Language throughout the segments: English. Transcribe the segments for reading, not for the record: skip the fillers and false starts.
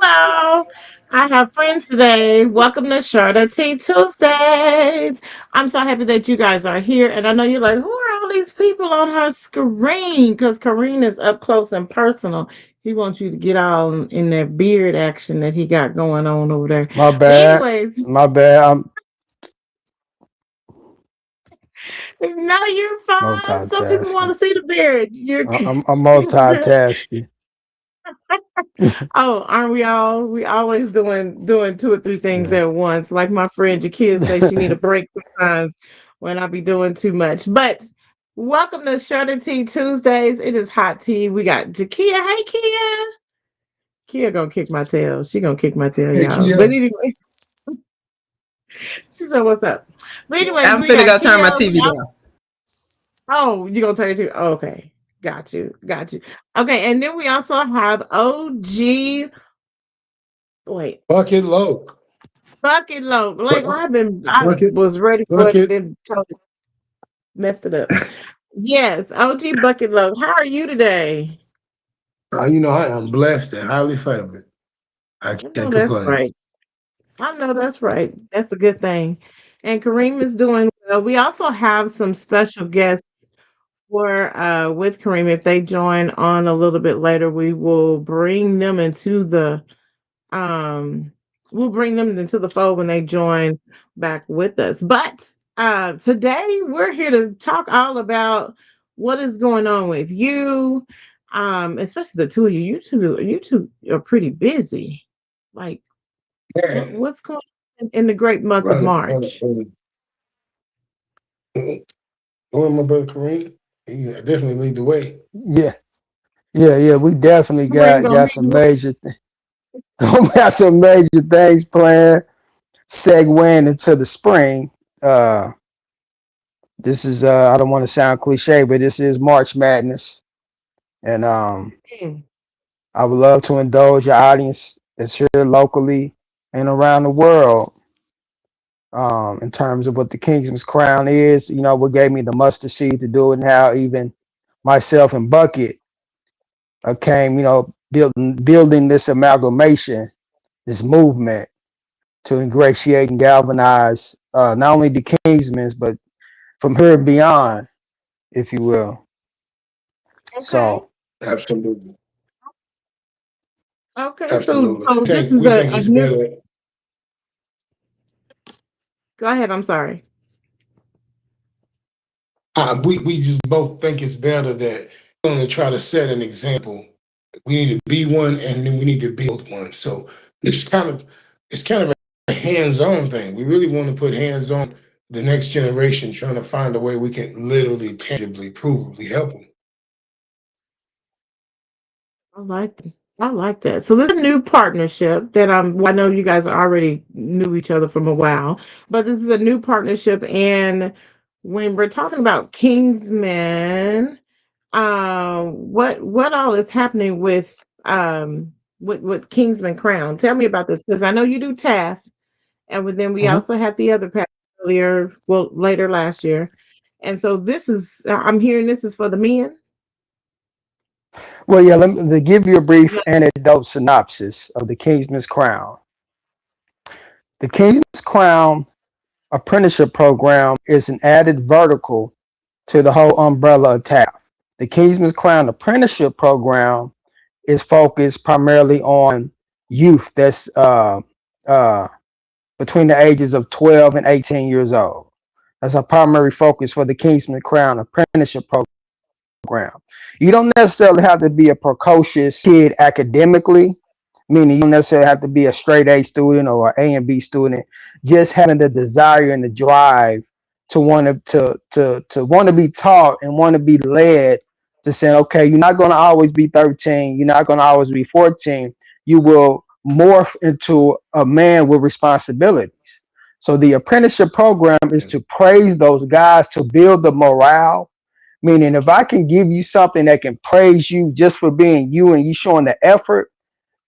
Hello, I have friends today. Welcome to Shorter Tea Tuesdays. I'm so happy that you guys are here. And I know you're like, who are all these people on her screen? Because Kareem is up close and personal. He wants you to get all in that beard action that he got going on over there. My But bad. anyways, My bad. I'm no, you're fine. Some people want multitasking. to see the beard. You're I'm multitasking. Oh, aren't we all? We always doing two or three things Yeah. at once. Like my friend Jakia say she need a break sometimes when I be doing too much. But welcome to Shorty Tea Tuesdays. It is hot tea. We got Jakia. Hey Kia. Kia gonna kick my tail. She gonna kick my tail, Heck y'all. But yeah. anyway, she said, "What's up?" But anyways, I'm we finna got go turn my Kia. We TV also, down. oh, you gonna turn it to? Okay, got you, got you. Okay, and then we also have OG. Wait, Bucket Loc. Bucket Loc. Like Bu- I Bucket, was ready for it, Bucket. then totally messed it up. Yes, OG Bucket Loc. How are you today? I am blessed and highly favored. I I can't know that's complain. right. I know that's right. That's a good thing. And Kareem is doing well. We also have some special guests for with Kareem. If they join on a little bit later, we will bring them into the um we'll bring them into the fold when they join back with us. But today we're here to talk all about what is going on with you, especially the two of you. You two are pretty busy. Like Man, what's going on in the great month of March? my brother Kareem. He definitely lead the way. Yeah. Yeah. We definitely Kareem got gonna got lead some the way. got some major things planned. Segueing into the spring. This is I don't want to sound cliche, but this is March Madness, and Mm, I would love to indulge your audience that's here locally and around the world. In terms of what the Kingsman's Crown is, what gave me the mustard seed to do it, and how even myself and Bucket came, building this amalgamation, this movement to ingratiate and galvanize not only the Kingsmen's, but from here and beyond, if you will. okay. So, Absolutely, Okay. So absolutely. so this Think is we think a it's new better. go ahead, I'm sorry. We just both think it's better that we only try to set an example. We need to be one, and then we need to build one. So it's kind of a hands-on thing. We really want to put hands on the next generation, trying to find a way we can literally, tangibly, provably help them. I like that. I like that. So this is a new partnership that well, I know you guys already knew each other from a while, but this is a new partnership. And when we're talking about Kingsman, what all is happening with Kingsman Crown? Tell me about this because I know you do Taft, and then we mhm. also had the other pack earlier, well, later last year. And so this is, I'm hearing this is for the men. Well, yeah, let me to give you a brief anecdote synopsis of the Kingsman's Crown. The Kingsman's Crown apprenticeship program is an added vertical to the whole umbrella of TAF. The Kingsman's Crown apprenticeship program is focused primarily on youth that's uh, between the ages of 12 and 18 years old. That's our primary focus for the Kingsman Crown apprenticeship program. You don't necessarily have to be a precocious kid academically, meaning you don't necessarily have to be a straight A student or an A and B student. Just having the desire and the drive to want to be taught and want to be led to saying, okay, you're not going to always be 13, you're not going to always be 14. You will morph into a man with responsibilities. So the apprenticeship program is to praise those guys, to build the morale. Meaning, if I can give you something that can praise you just for being you and you showing the effort,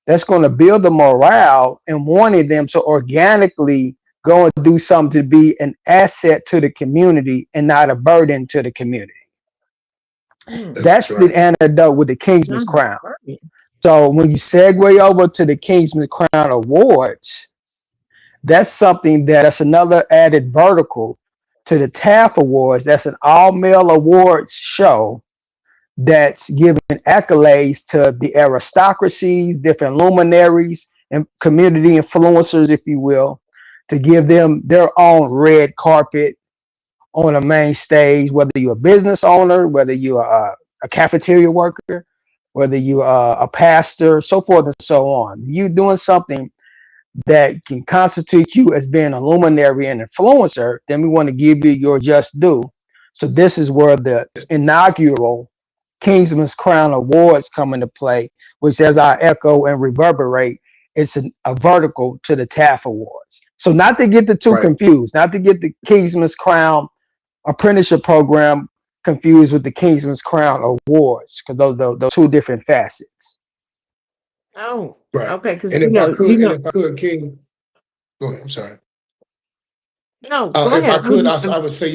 that's going to build the morale and wanting them to organically go and do something to be an asset to the community and not a burden to the community. Mm, That's That's the right. antidote with the Kingsman's not a Crown. burden. So when you segue over to the Kingsman Crown Awards, that's something that's another added vertical to the TAF Awards. That's an all male awards show that's giving accolades to the aristocracies, different luminaries, and community influencers, if you will, to give them their own red carpet on a main stage, whether you're a business owner, whether you're a cafeteria worker, whether you're a pastor, so forth and so on. You doing something that can constitute you as being a luminary and influencer, then we want to give you your just due. So this is where the inaugural Kingsman's Crown Awards come into play, which, as I echo and reverberate, it's a vertical to the TAF Awards. So not to get the two Right. confused, not to get the Kingsman's Crown apprenticeship program confused with the Kingsman's Crown Awards, because those two different facets. Oh, Right. okay. Because And if I could, King, go ahead. I'm sorry. no, go If I ahead. could, I would say,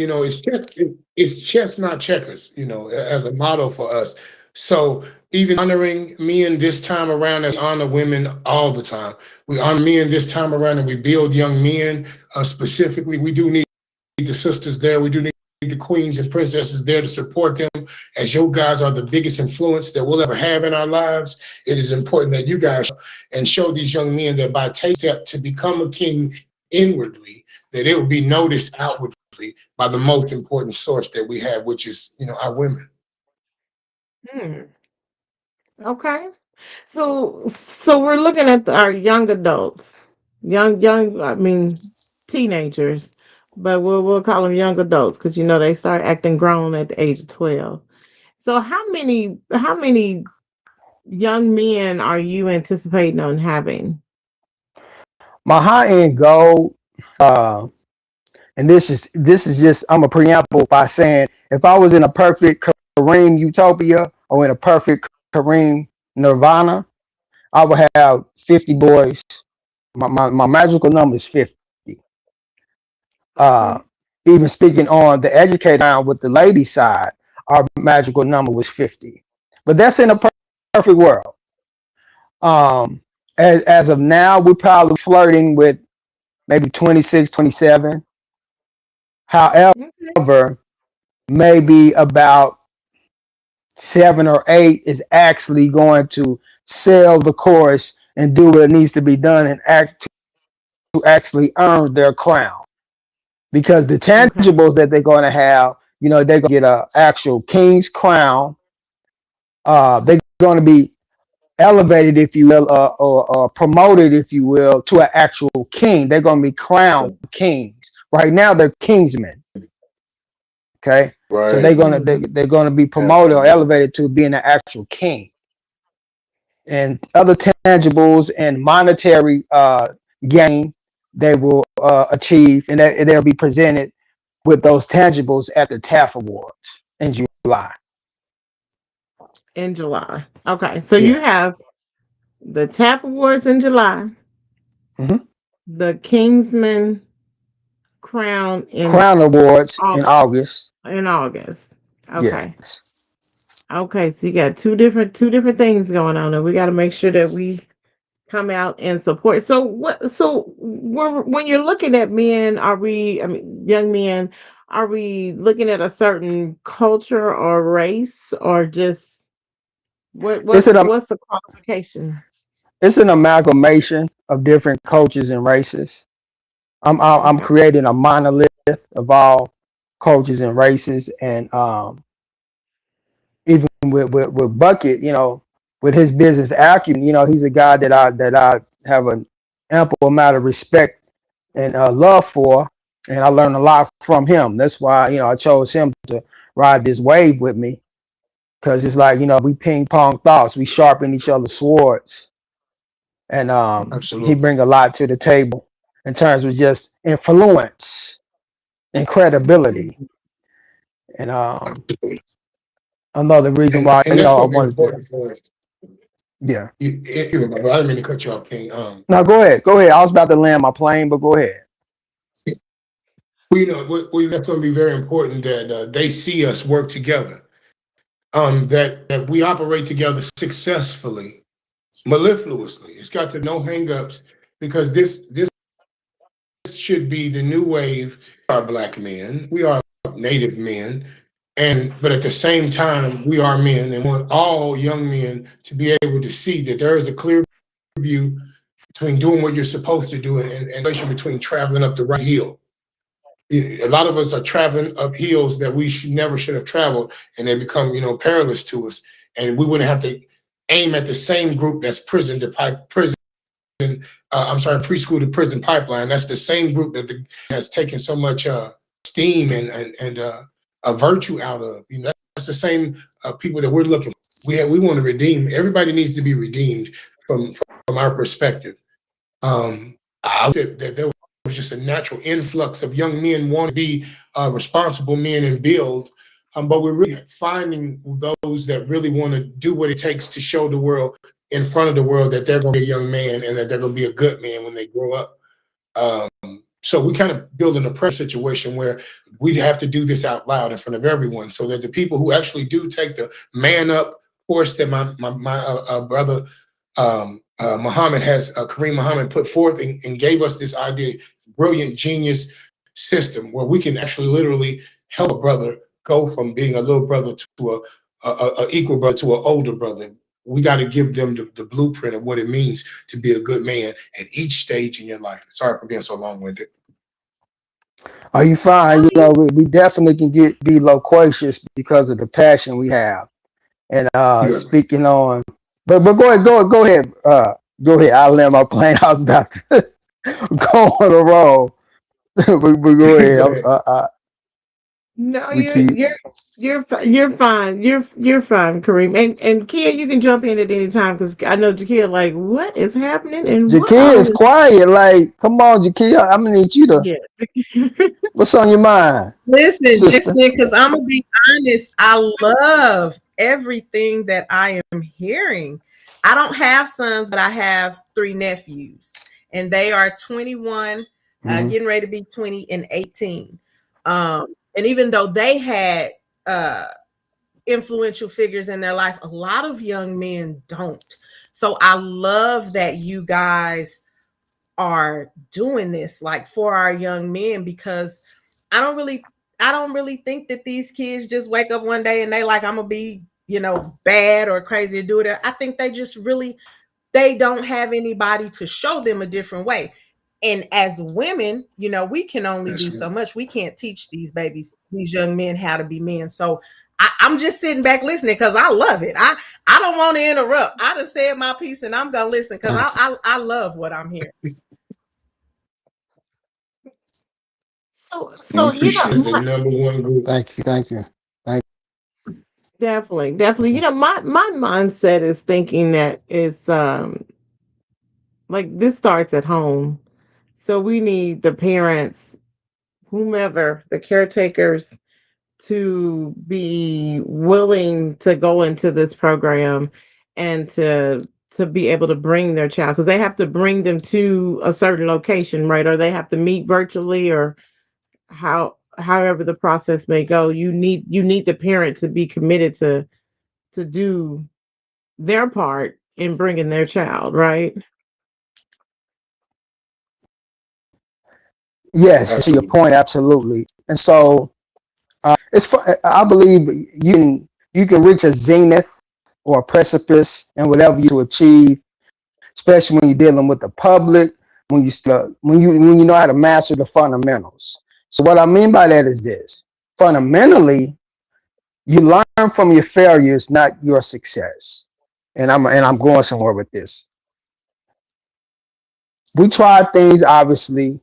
it's chess, not checkers, as a motto for us. So even honoring men this time around, as we honor women all the time, we honor men this time around, and we build young men specifically. We do need the sisters there. We do need the queens and princesses there to support them, as your guys are the biggest influence that we'll ever have in our lives. It is important that you guys and show these young men that by taking step to become a king inwardly, that it will be noticed outwardly by the most important source that we have, which is, our women. Hmm, okay. So we're looking at our young adults, young. I mean, teenagers, but we'll call them young adults because they start acting grown at the age of 12. So how many young men are you anticipating on having? My high end goal, uh, and this is just I'm a preamble by saying if I was in a perfect Kareem utopia or in a perfect Kareem nirvana, I would have 50 boys. My magical number is 50. Uh, Okay. Even speaking on the educator round with the lady side, our magical number was 50. But that's in a perfect world. Um, as of now, we're probably flirting with maybe 26, 27. Okay. However, maybe about 7 or 8 is actually going to sell the course and do what needs to be done and act to actually earn their crown. Because the Okay. tangibles that they're going to have, they're going to get an actual king's crown. They're going to be elevated, if you will, or promoted, if you will, to an actual king. They're going to be crowned kings. Right now, they're kingsmen. Okay, so they're Right. gonna they're gonna be promoted or Absolutely. elevated to being an actual king. And other tangibles and monetary gain they will achieve, and they'll be presented with those tangibles at the TAF Awards in July. In July. Okay. So you Yeah. have the TAF Awards in July, Hmm. the Kingsman Crown Crown Awards in August. August. In August. Okay. Yes. Okay. So you got two different things going on, and we got to make sure that we come out and support. So what? So when you're looking at men, are we? I mean, young men, are we looking at a certain culture or race, or just what? It's What's an what's the qualification? it's an amalgamation of different cultures and races. I'm Okay. creating a monolith of all cultures and races, and even with Bucket, with his business acumen, he's a guy that I have an ample amount of respect and love for, and I learned a lot from him. That's why I chose him to ride this wave with me, because it's like we ping pong thoughts, we sharpen each other's swords, and he Absolutely. bring a lot to the table in terms of just influence and credibility, Mhm. and Absolutely. another reason And why and that's I gonna be wanted to. important for us. Yeah. I didn't mean to cut you off, King. Now go ahead. Go ahead. I was about to land my plane, but go ahead. Well, that's going to be very important that they see us work together. That we operate together successfully. mellifluously. It's got to no hangups because this should be the new wave. We are black men. We are native men. But at the same time, we are men and want all young men to be able to see that there is a clear view between doing what you're supposed to do and relation between traveling up the right hill. A lot of us are traveling up hills that we never should have traveled, and they become, perilous to us. And we wouldn't have to aim at the same group that's prison. I'm sorry, preschool to prison pipeline. That's the same group that has taken so much steam and a virtue out of. That's the same people that we're looking for. We want to redeem. Everybody needs to be redeemed from our perspective. I would say that there was just a natural influx of young men wanting to be responsible men and build. But we're really finding those that really want to do what it takes to show the world, in front of the world, that they're going to be a young man and that they're going to be a good man when they grow up. So we kind of building a pressure situation where we have to do this out loud in front of everyone, so that the people who actually do take the man up course that my brother Muhammad has, Kareem Muhammad, put forth and gave us this idea, brilliant genius system where we can actually literally help a brother go from being a little brother to a equal brother to an older brother. We got to give them the blueprint of what it means to be a good man at each stage in your life. Sorry for being so long-winded. Are you fine? We definitely can be loquacious because of the passion we have. And speaking on, but go ahead. Go ahead. I'll land my plane. I was about to go on a roll. but go ahead. No, We keep. you're fine. You're fine, Kareem. And Kia, you can jump in at any time because I know Jakia like, what is happening and what Jakia all is is quiet. Like, come on, Jakia. I'm gonna need you to. yeah. What's on your mind, Listen, sister? because I'm gonna be honest, I love everything that I am hearing. I don't have sons, but I have three nephews, and they are 21, getting ready to be 20 and 18. And even though they had influential figures in their life, a lot of young men don't. So I love that you guys are doing this like for our young men, because I don't really think that these kids just wake up one day and they like, I'm gonna be, bad or crazy to do it. I think they don't have anybody to show them a different way. And as women, we can only do so much. We can't teach these young men how to be men. So I'm just sitting back listening because I love it. I don't want to interrupt. I just said my piece and I'm gonna listen because I love what I'm hearing. So Appreciate the number one group. Thank you. definitely. My mindset is thinking that it's like this starts at home. So we need the parents, whomever, the caretakers, to be willing to go into this program and to be able to bring their child, because they have to bring them to a certain location, right? Or they have to meet virtually, or however the process may go. You need the parent to be committed to do their part in bringing their child, right? Yes, to your Absolutely. point, absolutely. And so I believe you can reach a zenith or a precipice and whatever you to achieve, especially when you're dealing with the public, when you know how to master the fundamentals. So what I mean by that is this: fundamentally, you learn from your failures, not your success. And I'm going somewhere with this. We tried things obviously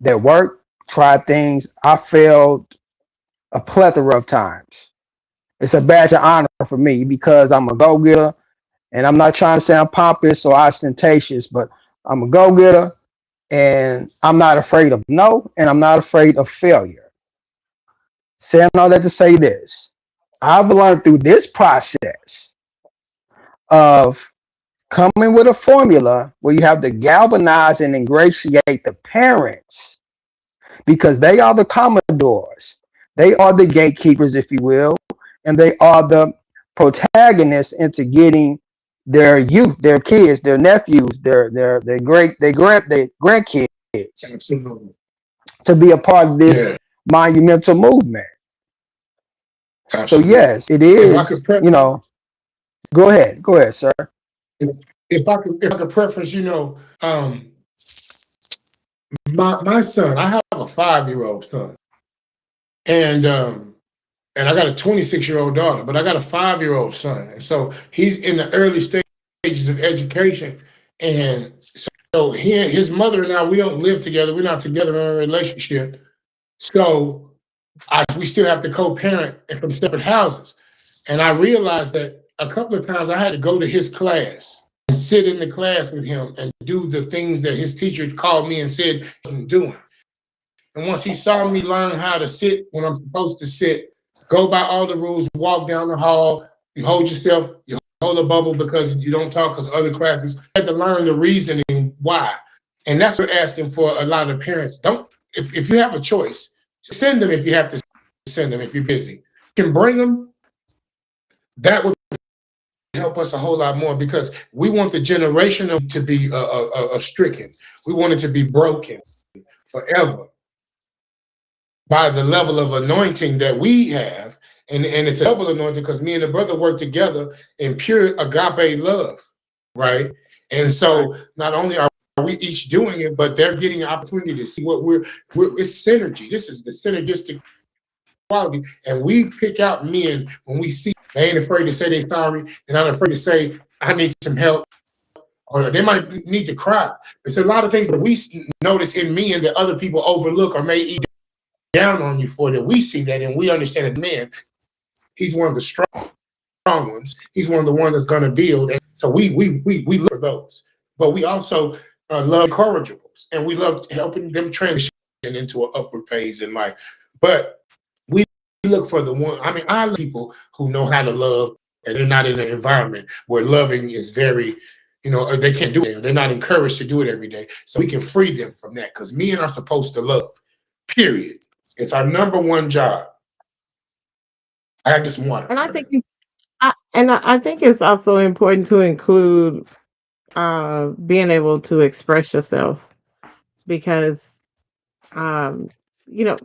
that worked. Tried things I failed a plethora of times. It's a badge of honor for me because I'm a go-getter, and I'm not trying to sound pompous or ostentatious, but I'm a go-getter, and I'm not afraid of no, and I'm not afraid of failure. Saying all that to say this: I've learned through this process of coming with a formula where you have to galvanize and ingratiate the parents, because they are the commodores, they are the gatekeepers, if you will, and they are the protagonists into getting their youth, their kids, their nephews, their grandkids Absolutely. to be a part of this Yeah, monumental movement. So absolutely. yes, it If I could is. pre- Go ahead, sir. if I could preference, my son, I have a 5-year-old son, and and I got a 26-year-old daughter, but I got a 5-year-old son, and so he's in the early stages of education, and so his mother and I, we don't live together. We're not together in a relationship. So we still have to co-parent from separate houses. And I realized that a couple of times I had to go to his class and sit in the class with him and do the things that his teacher called me and said I wasn't doing. And once he saw me learn how to sit when I'm supposed to sit, go by all the rules, walk down the hall, you hold yourself, you hold a bubble because you don't talk because other classes, I had to learn the reasoning why. And that's what we're asking for a lot of parents. Don't, if you have a choice, send them if you have to send them if you're busy. You can bring them, that would help us a whole lot more because we want the generation to be stricken. We want it to be broken forever by the level of anointing that we have. And it's a double anointing because me and the brother work together in pure agape love, right? And Right. so not only are we each doing it, but they're getting an opportunity to see what we're it's synergy. This is the synergistic quality. And we pick out men when we see they ain't afraid to say they're sorry. They're not afraid to say, I need some help. Or they might need to cry. There's a lot of things that we notice in men that other people overlook or may eat down on you for that we see that and we understand that man, he's one of the strong ones. He's one of the ones that's going to build. And so we look for those. But we also love incorrigibles and we love helping them transition into an upward phase in life. But we look for the one. I mean, I love people who know how to love and they're not in an environment where loving is very, they can't do it. They're not encouraged to do it every day. So we can free them from that because men are supposed to love, period. It's our number one job. I had this water. And I think it's also important to include being able to express yourself because um you know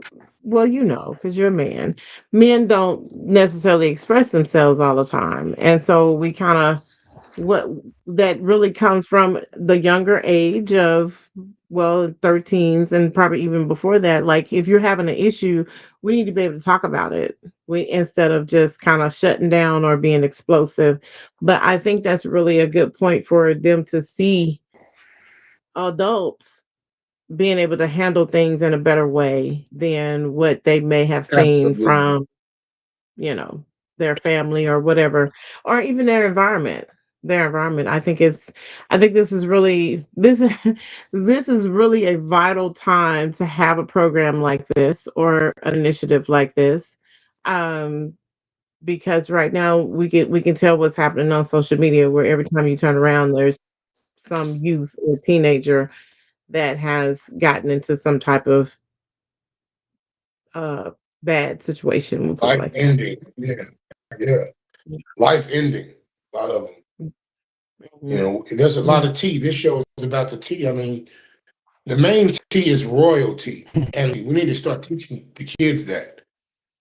well because you're a man. Men don't necessarily express themselves all the time, and so we kind of what that really comes from the younger age of 13s and probably even before that. Like if you're having an issue, we need to be able to talk about it, we instead of just kind of shutting down or being explosive. But I think that's really a good point for them to see adults being able to handle things in a better way than what they may have seen Absolutely. from, you know, their family or whatever, or even their environment. Their environment. I think this is really a vital time to have a program like this or an initiative like this. Um, because right now we can tell what's happening on social media where every time you turn around there's some youth or teenager that has gotten into some type of uh bad situation, we'll put it Life like that. ending. Yeah. Yeah. Life ending. A lot of them. Mhm. There's a lot Yeah. of tea. This show is about the tea. I mean, the main tea is royalty. And we need to start teaching the kids that.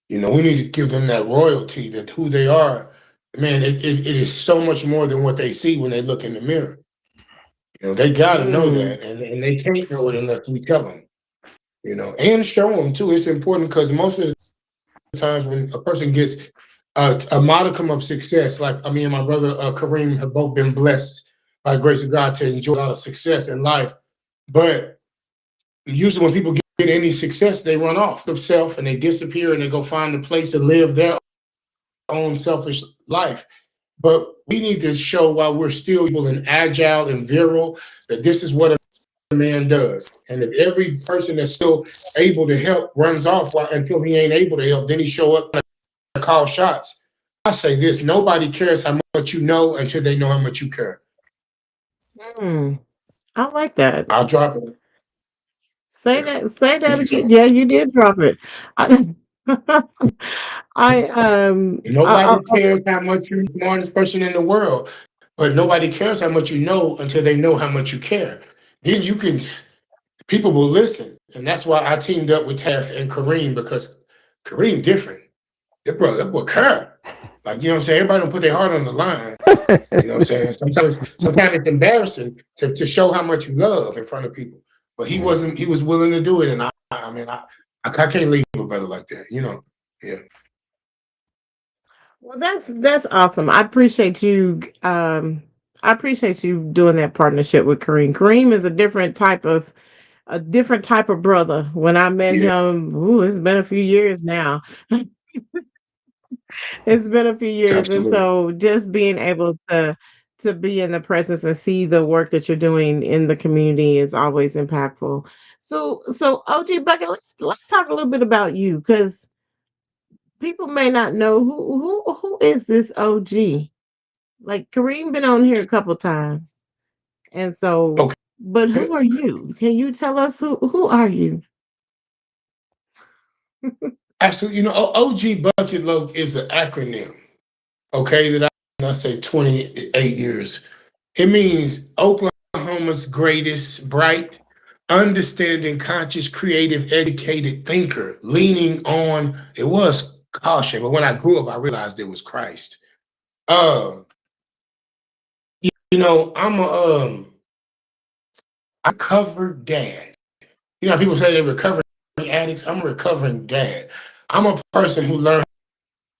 We need to give them that royalty, that who they are. Man, it is so much more than what they see when they look in the mirror. They got to know Mm. that. And they can't know it unless we tell them, and show them too. It's important because most of the times when a person gets a modicum of success, like me and my brother Kareem have both been blessed by the grace of God to enjoy a lot of success in life. But usually when people get any success, they run off of self and they disappear and they go find a place to live their own selfish life. But we need to show while we're still able and agile and virile that this is what a man does. And if every person that's still able to help runs off until he ain't able to help, then he show up and call shots. I say this: nobody cares how much you know until they know how much you care. Mm. I like that. I'll drop it. Say that again. Yeah, you did drop it. I, I Nobody cares how much you're the smartest person in the world. but nobody cares how much you know until they know how much you care. Then you can, people will listen. And that's why I teamed up with Taff and Kareem, because Kareem different. That boy care. Like, you know what I'm saying? Everybody don't put their heart on the line. You know what I'm saying? Sometimes it's embarrassing to show how much you love in front of people. But he wasn't, he was willing to do it. And I can't leave a brother like that, you know? Yeah. Well, that's awesome. I appreciate you. I appreciate you doing that partnership with Kareem. Kareem is a different type of brother. When I met Yeah, him, ooh, it's been a few years now. It's been a few years, and absolutely. so just being able to be in the presence and see the work that you're doing in the community is always impactful. So OG Bucket, let's talk a little bit about you, because people may not know who is this OG. Like Kareem been on here a couple times, and so, but Okay. who are you? Can you tell us who are you? Absolutely. You know, OG Bucket Loc is an acronym, okay, that I say 28 years. It means Oklahoma's greatest, bright, understanding, conscious, creative, educated thinker, leaning on, it was caution, but when I grew up, I realized it was Christ. Um, you know, I recovered dad. You know, how people say they're recovering addicts. I'm a recovering dad. I'm a person who learned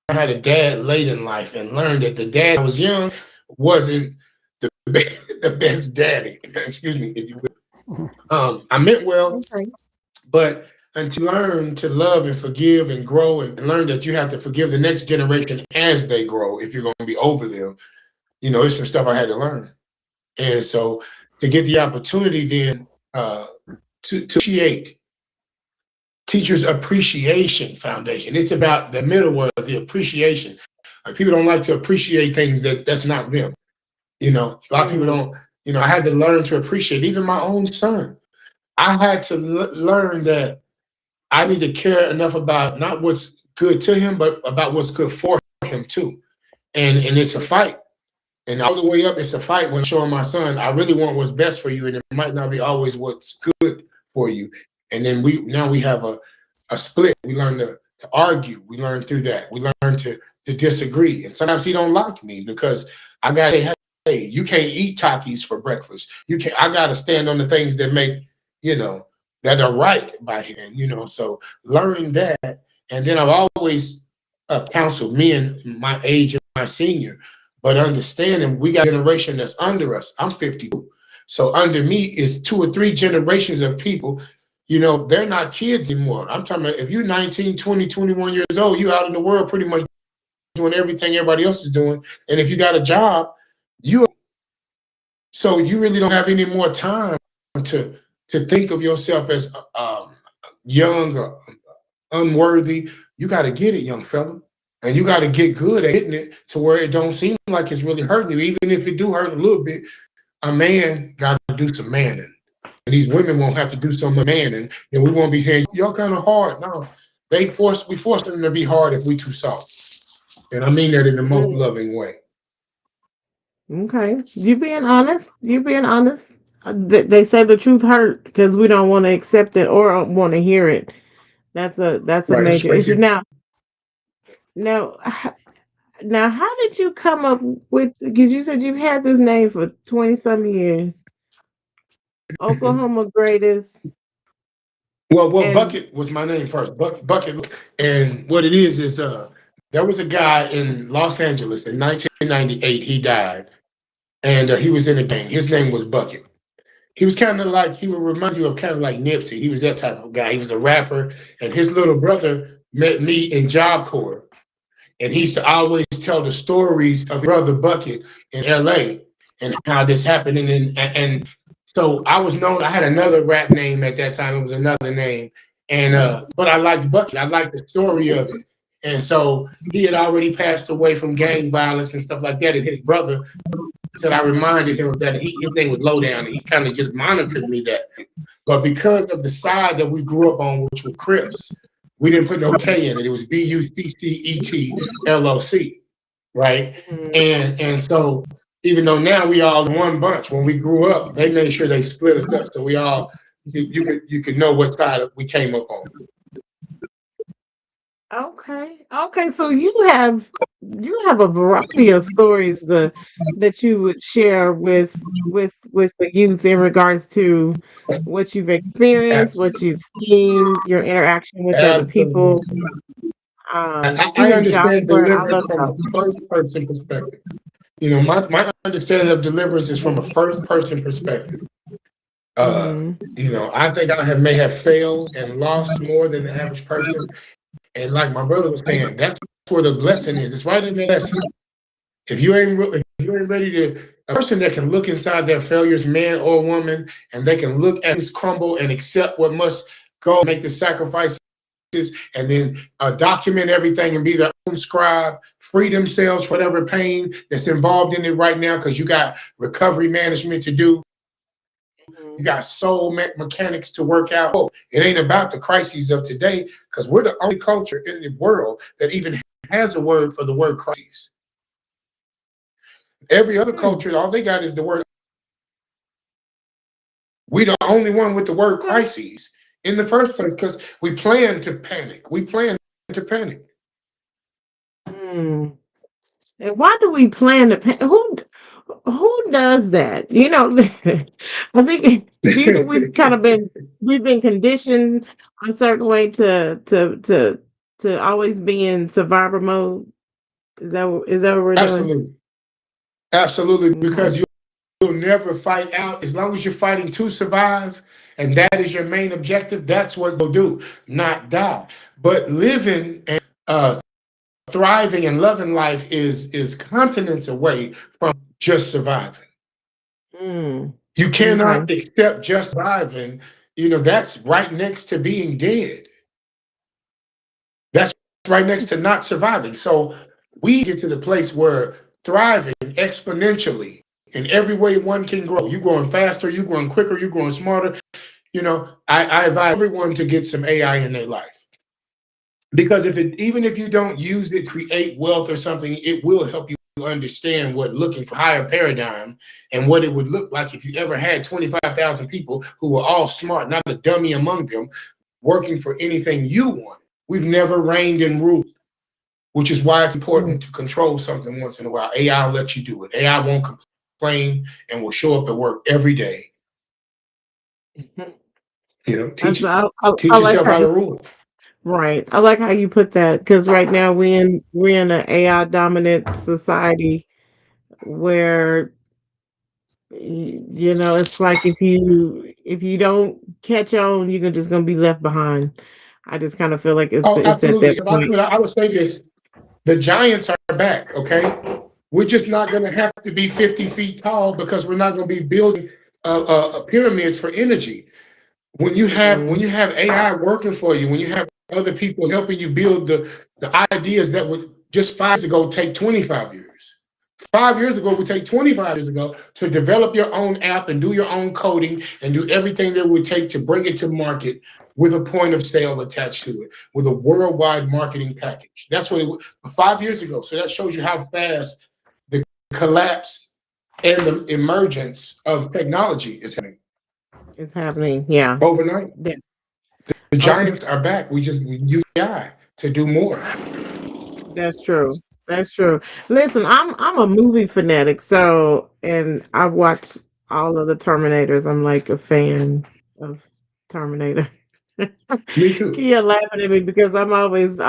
how to dad late in life and learned that the dad I was young wasn't the the best daddy. Excuse me, if you will. I meant well, Okay. but until you learn to love and forgive and grow and learn that you have to forgive the next generation as they grow if you're going to be over them, you know, it's some stuff I had to learn. And so to get the opportunity then to appreciate Teachers Appreciation Foundation. It's about the middle word, the appreciation. Like people don't like to appreciate things that's not them. You know, a lot of people Mm, don't. You know, I had to learn to appreciate even my own son. I had to learn that I need to care enough about not what's good to him, but about what's good for him too. And it's a fight. And all the way up, it's a fight when showing my son, I really want what's best for you, and it might not be always what's good for you. And then we have a split. We learn to argue. We learn through that. We learn to disagree. And sometimes he don't like me because I gotta say, hey, you can't eat Takis for breakfast. You can I gotta stand on the things that make, you know, that are right by him, you know. So learning that, and then I've always counseled me and my age and my senior, but understanding we got a generation that's under us. I'm 52. So under me is 2 or 3 generations of people, you know, they're not kids anymore. I'm talking about if you're 19, 20, 21 years old, you out in the world pretty much doing everything everybody else is doing. And if you got a job, you so you really don't have any more time to think of yourself as young or unworthy. You got to get it, young fella. And you got to get good at getting it to where it don't seem like it's really hurting you. Even if it do hurt a little bit, a man got to do some manning. And these women won't have to do so much manning. And we won't be hearing, y'all kind of hard. No, we force them to be hard if we too soft. And I mean that in the most mm, loving way. okay. You being honest. You being honest. They say the truth hurt because we don't want to accept it or want to hear it. That's a Right. major issue. Especially, Now, now, how did you come up with? Because you said you've had this name for 20 some years, Oklahoma greatest, well, and Bucket was my name first. Bucket. And what it is there was a guy in Los Angeles in 1998. He died. And he was in a gang. His name was Bucket. He was kind of like, he would remind you of kind of like Nipsey. He was that type of guy. He was a rapper, and his little brother met me in Job Corps. And he used to always tell the stories of his brother Bucket in LA and how this happened. And so I was known, I had another rap name at that time. It was another name. And but I liked Bucket. I liked the story of it. And so he had already passed away from gang violence and stuff like that. And his brother said I reminded him of that his name was Lowdown, and he kind of just monitored me that. But because of the side that we grew up on, which were Crips, we didn't put no K in it. It was Buccet Loc, right? Mhm. And so Even though now we all in one bunch. When we grew up, they made sure they split us up so we all you could know what side we came up on. Okay. Okay. So you have a variety of stories that you would share with the youth in regards to what you've experienced, what Absolutely, you've seen, your interaction with other people, absolutely. I even job understand where I deliverance love from job. a first person perspective. You know, my understanding of deliverance is from a first person perspective. Mm-hmm. You know, I think may have failed and lost more than the average person. And like my brother was saying, that's where the blessing is. It's right in the lesson. If you ain't ready to, a person that can look inside their failures, man or woman, and they can look at this crumble and accept what must go, make the sacrifices, and then document everything and be their own scribe, free themselves from whatever pain that's involved in it right now, because you got recovery management to do. You got soul mechanics to work out. It ain't about the crises of today, because we're the only culture in the world that even has a word for the word crises. Every other Hmm. culture, all they got is the word. We the only one with the word Okay. crises in the first place, because we plan to panic. We plan to panic. Hmm. And why do we plan to pay? Who does that? I think. Do you think we've been conditioned a certain way to always be in survivor mode? Is that what we're doing? Absolutely. Absolutely. Okay. Because you'll never fight out as long as you're fighting to survive, and that is your main objective. That's what you'll do, not die. But living and thriving and loving life is continents away from just surviving. Mm. You Okay. cannot accept just surviving. You know, that's right next to being dead. That's right next to not surviving. So we get to the place where thriving exponentially in every way one can grow. You growing faster, you growing quicker, you growing smarter. You know, I advise everyone to get some AI in their life. Because even if you don't use it to create wealth or something, it will help you understand what looking for higher paradigm and what it would look like if you ever had 25,000 people who were all smart, not a dummy among them, working for anything you want. We've never reigned and ruled, which is why it's Mm. important to control something once in a while. AI will let you do it. AI won't complain and will show up at work every day. You know, That's, I teach like yourself how how to you rule. right. I like how you put that because right now we're in an AI dominant society where it's like if you don't catch on, you're just gonna be left behind. I just kind of feel like Oh, it's at that absolutely. If I point. could, I would say this: the giants are back. Okay, we're just not going to have to be 50 feet tall because we're not going to be building pyramids for energy. When Mm, you have AI working for you, when you have other people helping you build the ideas that would just 5 years ago take 25 years. 5 years ago would take 25 years ago to develop your own app and do your own coding and do everything that would take to bring it to market with a point of sale attached to it, with a worldwide marketing package. That's what it was 5 years ago. So that shows you how fast the collapse and the emergence of technology is happening it's happening. Yeah. overnight. Yeah. The Okay. giants are back. We use AI to do more. That's true. That's true. Listen, I'm a movie fanatic, so and I watch all of the Terminators. I'm like a fan of Terminator. Me too. Kia laughing at me because I'm always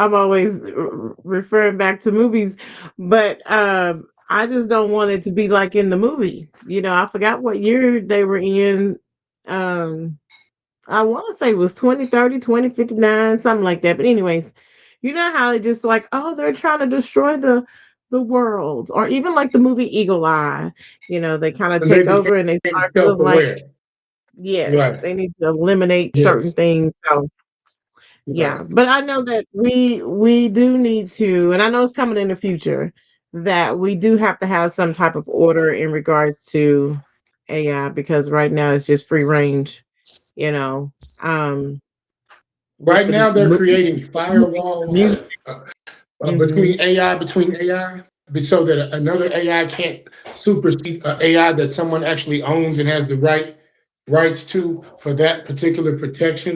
referring back to movies, but I just don't want it to be like in the movie. I forgot what year they were in. Um, I want to say it was 2030, 2059, something like that. But anyways, you know how it just like, oh, they're trying to destroy the world, or even like the movie Eagle Eye. They kind of And they take became over and they start feeling like, self-aware. yes, Right. they need to eliminate certain Yes. things. So yeah, Right. but I know that we do need to, and I know it's coming in the future that we do have to have some type of order in regards to AI because right now it's just free range, you know. Um, with Right the now, they're movies, creating the firewalls music. between Mhm. AI, between AI. so that another AI can't supersede AI that someone actually owns and has the rights to for that particular protection.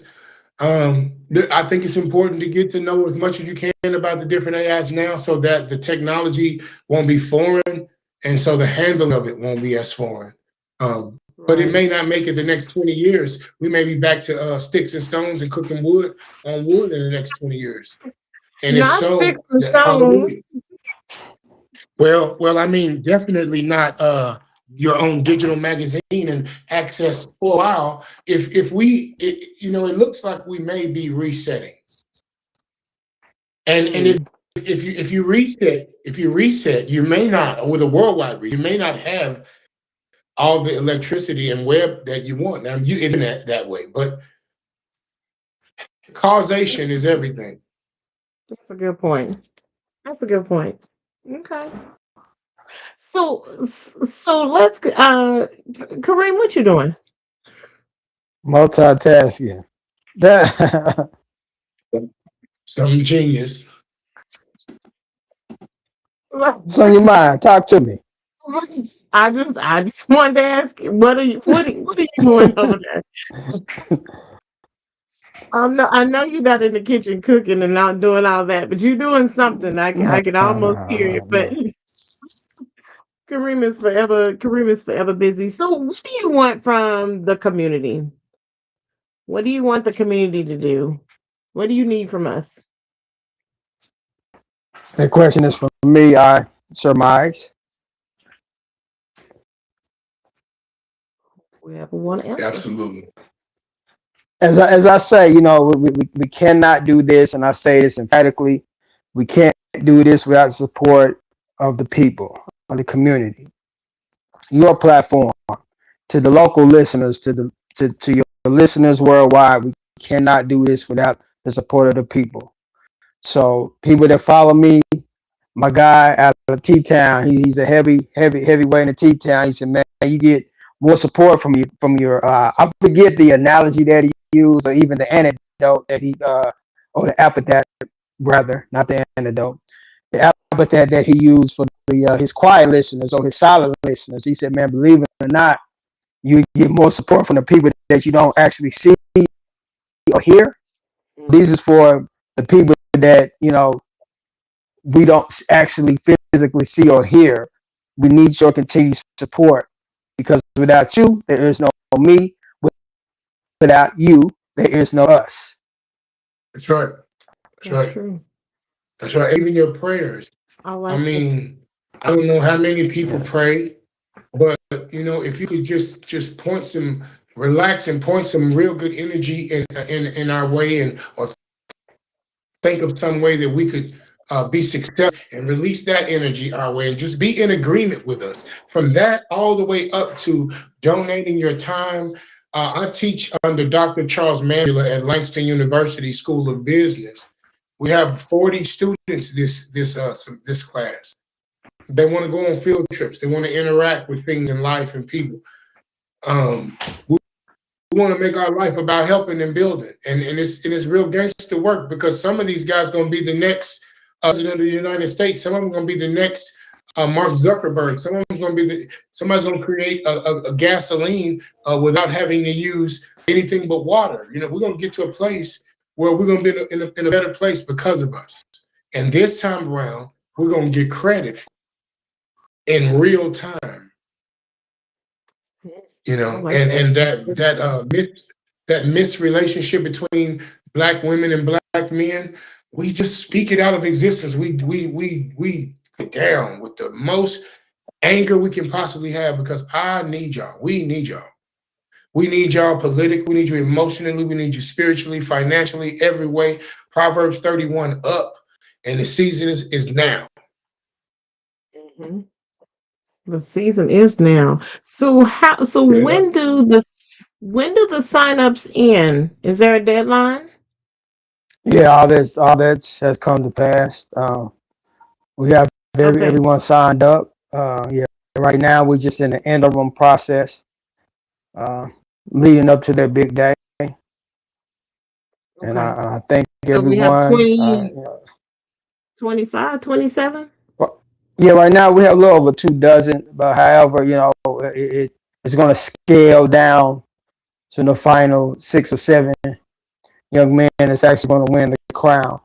I think it's important to get to know as much as you can about the different AIs now, so that the technology won't be foreign, and so the handling of it won't be as foreign. But it Right. may not make it the next 20 years. We may be back to sticks and stones and cooking wood on wood in the next 20 years. And if Not sticks so, and stones. hallelujah. Well, I mean, definitely not your own digital magazine and access for a while. If we, it looks like we may be resetting, and Mm. if you reset, you may not, with a worldwide reset, you may not have all the electricity and web that you want. Now you internet that way, but causation is everything. That's a good point. That's a good point. Okay. So let's Kareem, what you doing? Multitasking. That Some genius. it's on your mind. Talk to me. I just wanted to ask you, what are you doing over there? I know you're not in the kitchen cooking and not doing all that, but you're doing something. No, I can no, almost hear no, it. But no. Kareem is forever busy. So what do you want from the community? What do you want the community to do? What do you need from us? The question is for me. I surmise. Whoever want to answer. Absolutely. As I say, we cannot do this, and I say this emphatically. We can't do this without the support of the people, of the community. Your platform, to the local listeners, to your listeners worldwide. We cannot do this without the support of the people. So people that follow me, my guy out of T Town, he's a heavyweight in T Town. He said, man, you get more support from your. I forget the analogy that he used, or even the anecdote that he or the epithet rather, not the antidote. The epithet that he used for his quiet listeners or his silent listeners. He said, man, believe it or not, you get more support from the people that you don't actually see or hear. This is for the people that we don't actually physically see or hear. We need your continued support, because without you, there is no me. Without you, there is no us. That's right. That's That's right. true. That's right. Even your prayers. I I like that. mean, I don't know how many people Yeah. pray, but if you could just point some, relax and point some real good energy in our way, and or think of some way that we could be successful and release that energy our way, and just be in agreement with us. From that all the way up to donating your time. I teach under Dr. Charles Mandela at Langston University School of Business. We have 40 students this class. They want to go on field trips. They want to interact with things in life and people. We want to make our life about helping and building, and it's real gangster work, because some of these guys going to be the next president of the United States. Some of them going to be the next Mark Zuckerberg. Some of them going to be somebody's going to create a gasoline without having to use anything but water. We're going to get to a place where we're going to be in a better place because of us. And this time around, we're going to get credit in real time. I like And that. that mis relationship between black women and black men, we just speak it out of existence. We get down with the most anger we can possibly have, because I need y'all. We need y'all. We need y'all politically. We need you emotionally. We need you spiritually, financially, every way. Proverbs 31 up, and the season is now. Mhm. The season is now. So how? So Straight up. when do the signups end? Is there a deadline? Yeah, all that has come to pass. We have Okay. everyone signed up. Yeah, right now we're just in the interim process, uh, leading up to their big day, and Okay. I thank So we have everyone. 20, 25, 27. Yeah, right now we have a little over 2 dozen, but however, it's going to scale down to the final 6 or 7 young men that's actually going to win the crown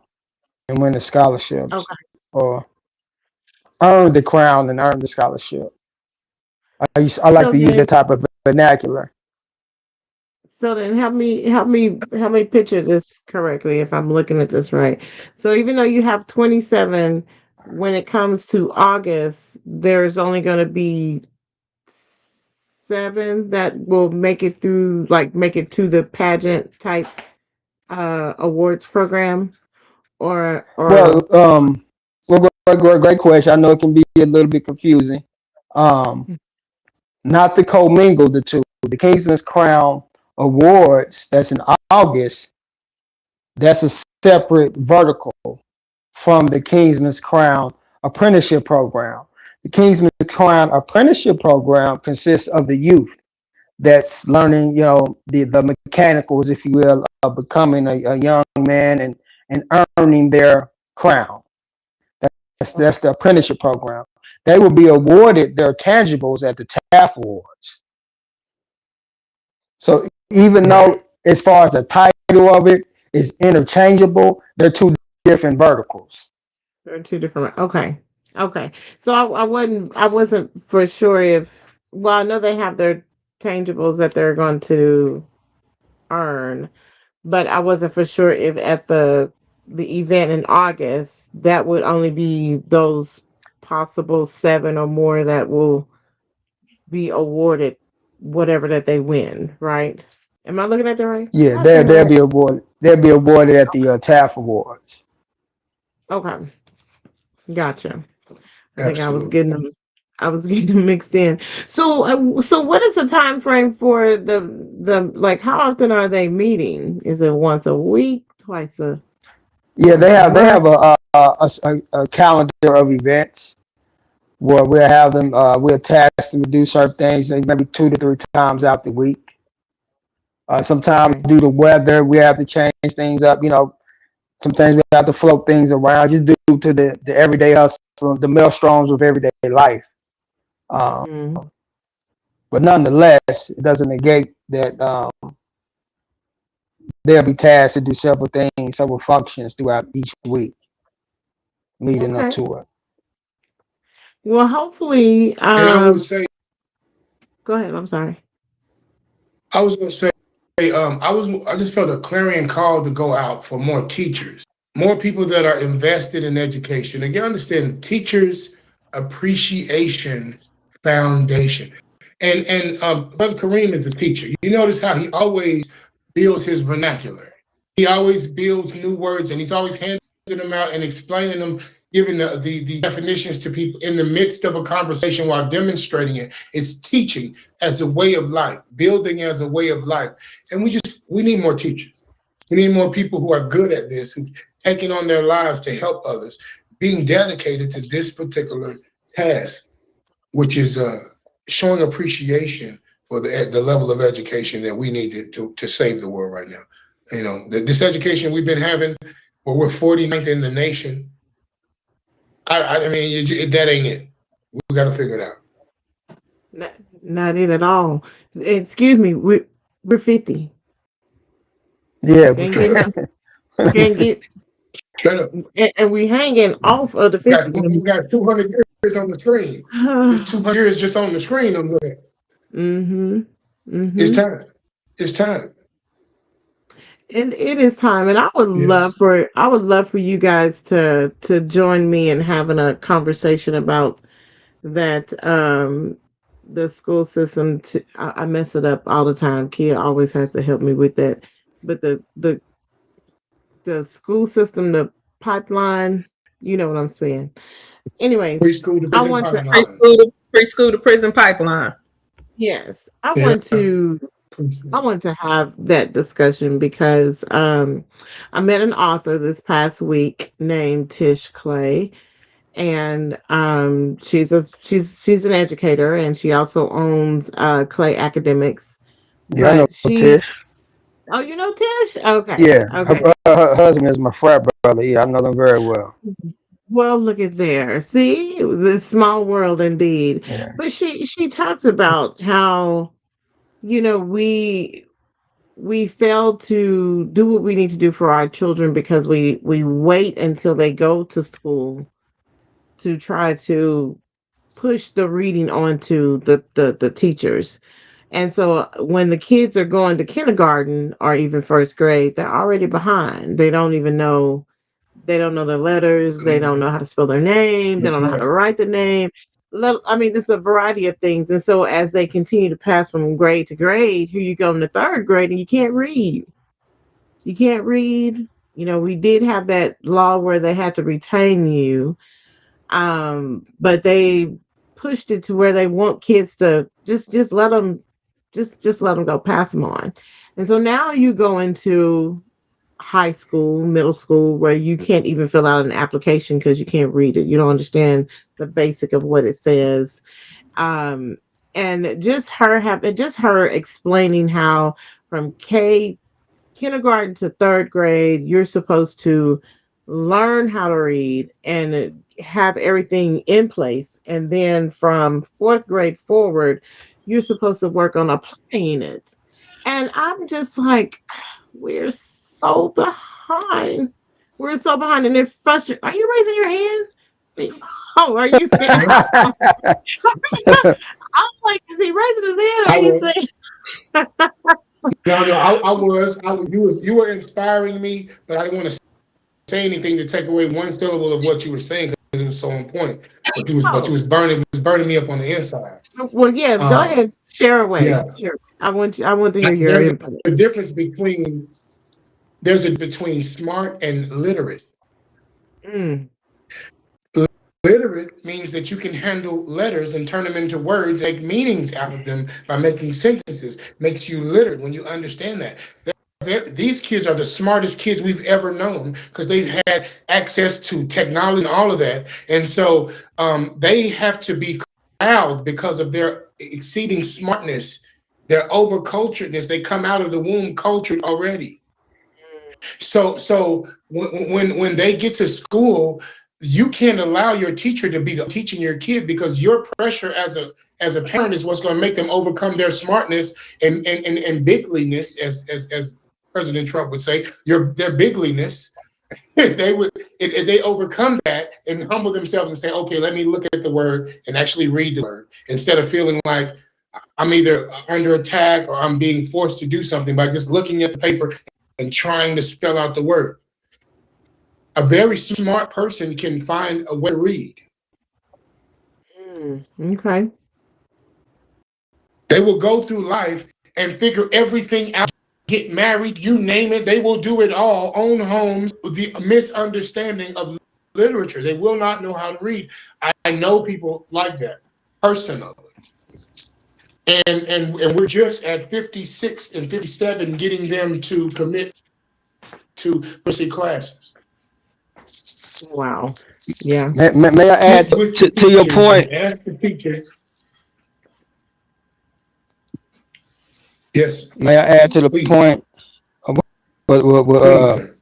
and win the scholarships, Okay. or earn the crown and earn the scholarship. I like So to use then that type of vernacular. so then help me picture this correctly if I'm looking at this right. So even though you have 27, when it comes to August, there's only going to be 7 that will make it through, like make it to the pageant type awards program, or Well, great question. I know it can be a little bit confusing. Um, Not to commingle the two. The Kingsman's Crown Awards, that's in August, that's a separate vertical from the Kingsman's Crown Apprenticeship Program. The Kingsman's Crown Apprenticeship Program consists of the youth that's learning, the mechanicals, if you will, of becoming a young man and earning their crown. That's the apprenticeship program. They will be awarded their tangibles at the TAF Awards. So even though, Right. as far as the title of it is interchangeable, they're two different verticals. they're two different. Okay. Okay. So I wasn't for sure if, well, I know they have their tangibles that they're going to earn, but I wasn't for sure if at the event in August that would only be those possible 7 or more that will be awarded whatever that they win, right? Am I looking at that right? Yeah, Am I saying it they'll right? be awarded. They'll be awarded at the TAF Awards. Okay, gotcha. I think I was Absolutely. getting them. I was getting them mixed in. So what is the time frame for the like? How often are they meeting? Is it once a week, Yeah, they twice a have they month? have a calendar of events where we'll have them. We'll task them to do certain things, maybe 2 to 3 times out the week. Sometimes Okay. due to weather, we have to change things up. Sometimes we have to float things around just due to the everyday hustle, the maelstroms of everyday life. Um, Mm, but nonetheless, it doesn't negate that they'll be tasked to do several things, several functions throughout each week leading up okay. to it. Well, hopefully, And I would say, go ahead. I'm sorry. I was going to say, I just felt a clarion call to go out for more teachers, more people that are invested in education. And you understand, teachers appreciation foundation. And Brother Kareem is a teacher. You notice how he always builds his vernacular. He always builds new words, and he's always handing them out and explaining them, giving the definitions to people in the midst of a conversation while demonstrating it. It's teaching as a way of life, building as a way of life. And we need more teachers. We need more people who are good at this, who've taken on their lives to help others, being dedicated to this particular task, which is showing appreciation for the level of education that we need to save the world right now. This education we've been having, where we're 49th in the nation. I mean, that ain't it. We got to figure it out. Not, not it at all. Excuse me. We're 50. Yeah, Can't get no. Can't get. Straight up. And we hanging off of the 50 We number. got 200 years on the screen. It's 200 years just on the screen. I'm looking at. Mm-hmm. It's Mm-hmm. time. It's time. And it is time, and Yes. I would love for you guys to join me in having a conversation about that. The school system. I mess it up all the time. Kia always has to help me with that. But the school system, the pipeline. You know what I'm saying. Anyways, Preschool to I prison want to. pipeline. Preschool to prison pipeline. Yes, I Yeah. want to. I Preschool. want to have that discussion because I met an author this past week named Tish Clay, and she's an educator, and she also owns Clay Academics. yeah, I know But she, Tish. oh, you know Tish? Okay, Yeah, okay. her husband is my frat brother. Yeah, I know them very well. Well, look at there. See, it was a small world indeed. Yeah. But she talked about how, we fail to do what we need to do for our children because we wait until they go to school to try to push the reading onto the teachers. And so when the kids are going to kindergarten or even first grade, they're already behind. They don't know their letters. They don't know how to spell their name. They That's don't know how to right. write the name. I mean, it's a variety of things. And so as they continue to pass from grade to grade, here you go in the third grade and you can't read. You can't read. We did have that law where they had to retain you, but they pushed it to where they want kids to just let them just let them go, pass them on. And so now you go into high school, middle school, where you can't even fill out an application because you can't read it. You don't understand the basic of what it says. Um, and just her explaining how from kindergarten to third grade, you're supposed to learn how to read and have everything in place. And then from fourth grade forward, you're supposed to work on applying it. And I'm just like, we're so behind. We're so behind. And it frustrates. Are you raising your hand? Oh, are you saying? Yes, I'm like, is he raising his hand? Or are I you was. saying? No, no, I was. You were inspiring me, but I didn't want to say anything to take away one syllable of what you were saying because it was so on point. But you Oh, was burning me up on the inside. well, yes. Go Um, ahead. Share away. yeah, Sure. I want to hear your there's input. a difference between smart and literate. Mm, Literate means that you can handle letters and turn them into words, make meanings out of them by making sentences. Makes you literate when you understand that. These kids are the smartest kids we've ever known because they've had access to technology and all of that. And so they have to be proud because of their exceeding smartness, their over culturedness. They come out of the womb cultured already. So when they get to school, you can't allow your teacher to be teaching your kid because your pressure as a parent is what's going to make them overcome their smartness and bigliness, as President Trump would say, their bigliness. They would if they overcome that and humble themselves and say, okay, let me look at the word and actually read the word instead of feeling like I'm either under attack or I'm being forced to do something by just looking at the paper and trying to spell out the word. A very smart person can find a way to read. okay. They will go through life and figure everything out, get married, you name it, they will do it all, own homes, the misunderstanding of literature. They will not know how to read. I know people like that personally. And we're just at 56 and 57 getting them to commit to literacy classes Wow. Yeah. May I add with the to your teachers point? and ask the teachers. Yes, May I add to the please, point of what, please, sir.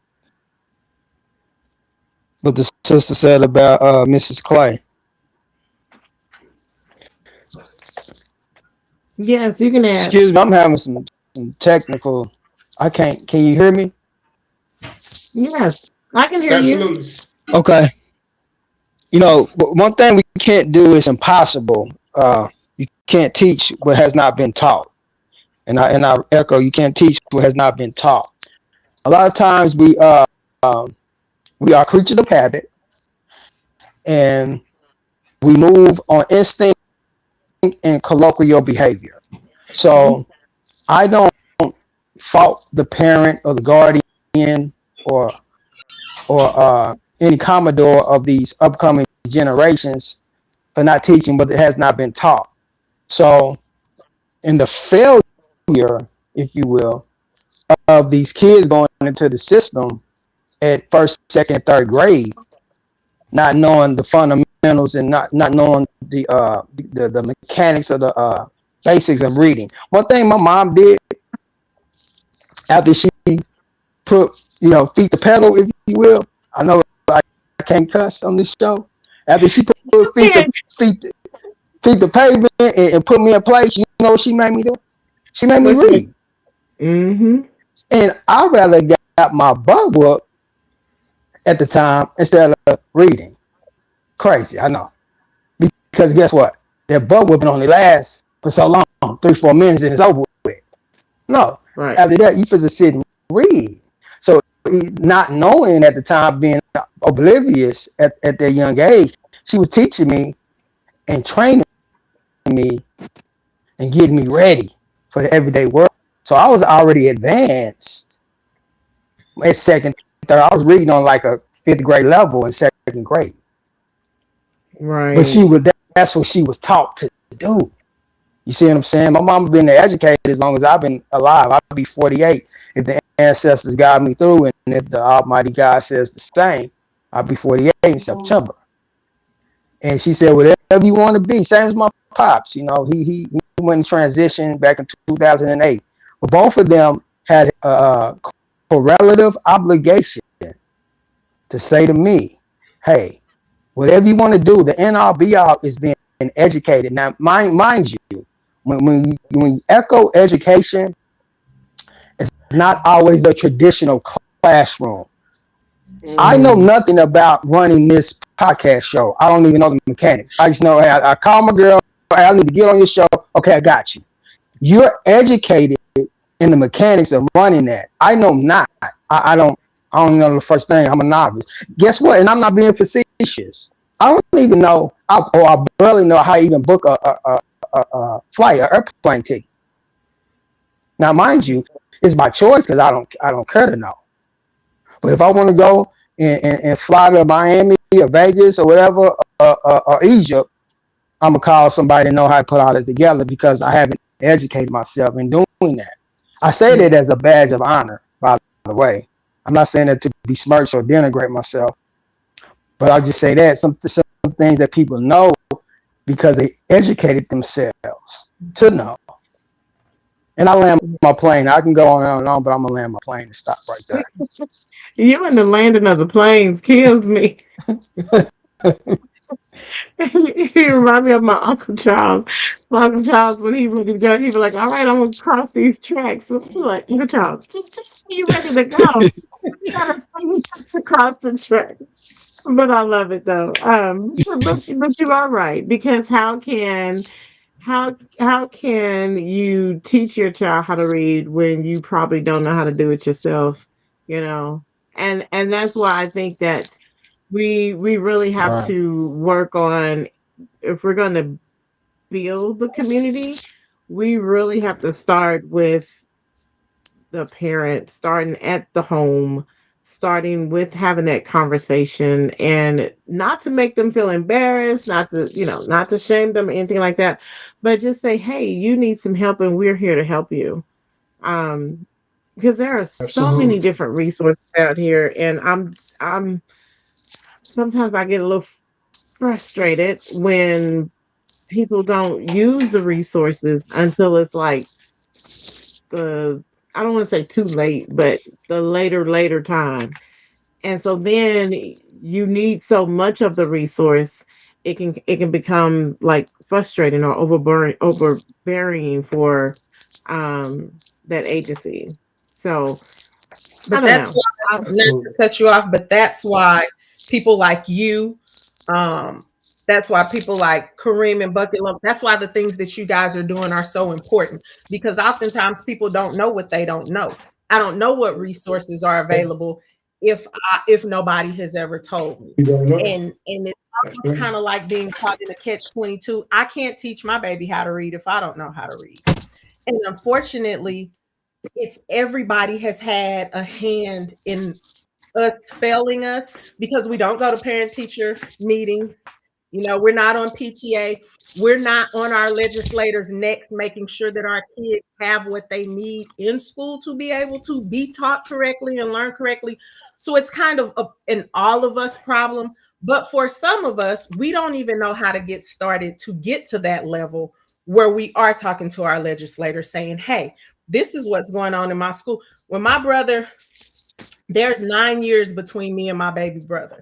what the sister said about Mrs. Clay? Yes, you can add. Excuse me, I'm having some technical. I can't. Can you hear me? Yes, I can hear you. Absolutely. Okay. One thing we can't do is impossible. You can't teach what has not been taught, and I echo. You can't teach what has not been taught. A lot of times we are creatures of habit, and we move on instinct and colloquial behavior. Mhm. So I don't fault the parent or the guardian or any commodore of these upcoming generations for not teaching what has not been taught. So in the failure, if you will, of these kids going into the system at first, second, third grade, not knowing the fundamentals and not knowing the mechanics of the basics of reading. One thing my mom did after she put feet the pedal, if you will. I know I can't cuss on this show. After she put Yeah. feet the pavement and put me in place, you know what she made me do? She made me What you mean? read. Mm-hmm. And I rather got my butt whooped at the time instead of reading. Crazy, I know. Because guess what? That butt whooping only lasts for so long, 3-4 minutes, and it's over with. No. Right. After that, you supposed to sit and read. So not knowing at the time, being oblivious at that young age, she was teaching me and training me and getting me ready for the everyday world. So I was already advanced at second, third. I was reading on like a fifth grade level in second grade. But Right. that's what she was taught to do. You see what I'm saying? My mama been educated as long as I've been alive. I'll be 48 if the ancestors guide me through, and if the Almighty God says the same, I'll be 48 in September. And she said, whatever you want to be, same as my pops. You know, he went in transition back in 2008. But both of them had a correlative obligation to say to me, hey, whatever you want to do, the end all be all is being educated. Now, mind you, when you echo education, it's not always the traditional classroom. I know Mm. nothing about running this podcast show. I don't even know the mechanics. I just know, hey, I call my girl, hey, I need to get on your show. Okay, I got you. You're educated in the mechanics of running that. I know not. I don't know the first thing. I'm a novice. Guess what? And I'm not being facetious. I don't even know, or I barely know how to even book a flight, an airplane ticket. Now, mind you, it's my choice because I don't care to know. But if I want to go and fly to Miami or Vegas or whatever, or Egypt, I'm gonna call somebody to know how to put all that together because I haven't educated myself in doing that. I say that as a badge of honor, by the way. I'm not saying that to besmirch or denigrate myself, but I'll just say that some things that people know because they educated themselves to know. And I land my plane. I can go on and on, but I'm gonna land my plane and stop right there. You and the landing of the planes kills me. You remind me of my Uncle Charles. My Uncle Charles, when he ready to go, he be like, "All right, I'm gonna cross these tracks." So I'm like, Uncle Charles, just when you ready to go. You gotta say me just across the tracks. But I love it though. But you are right because how can you teach your child how to read when you probably don't know how to do it yourself? You know, and that's why I think that we really have Right. to work on if we're going to build the community, we really have to start with the parents, starting at the home, starting with having that conversation and not to make them feel embarrassed, not to, not to shame them or anything like that, but just say, hey, you need some help and we're here to help you. Um, because there are so many Absolutely. different resources out here and I'm sometimes I get a little frustrated when people don't use the resources until it's like the I don't want to say too late, but the later time. And so then you need so much of the resource, it can become like frustrating or overbearing for that agency. So I But don't that's know. why, I, not to Absolutely. cut you off, but that's why people like you, um, that's why people like Kareem and Bucket Loc, that's why the things that you guys are doing are so important because oftentimes people don't know what they don't know. I don't know what resources are available if nobody has ever told me. You don't know. And it's That's almost right. kind of like being caught in a catch 22. I can't teach my baby how to read if I don't know how to read. And unfortunately, it's everybody has had a hand in us failing us because we don't go to parent teacher meetings. We're not on PTA. We're not on our legislators' necks making sure that our kids have what they need in school to be able to be taught correctly and learn correctly. So it's kind of an all of us problem. But for some of us, we don't even know how to get started to get to that level where we are talking to our legislators saying, hey, this is what's going on in my school. When my brother, there's 9 years between me and my baby brother.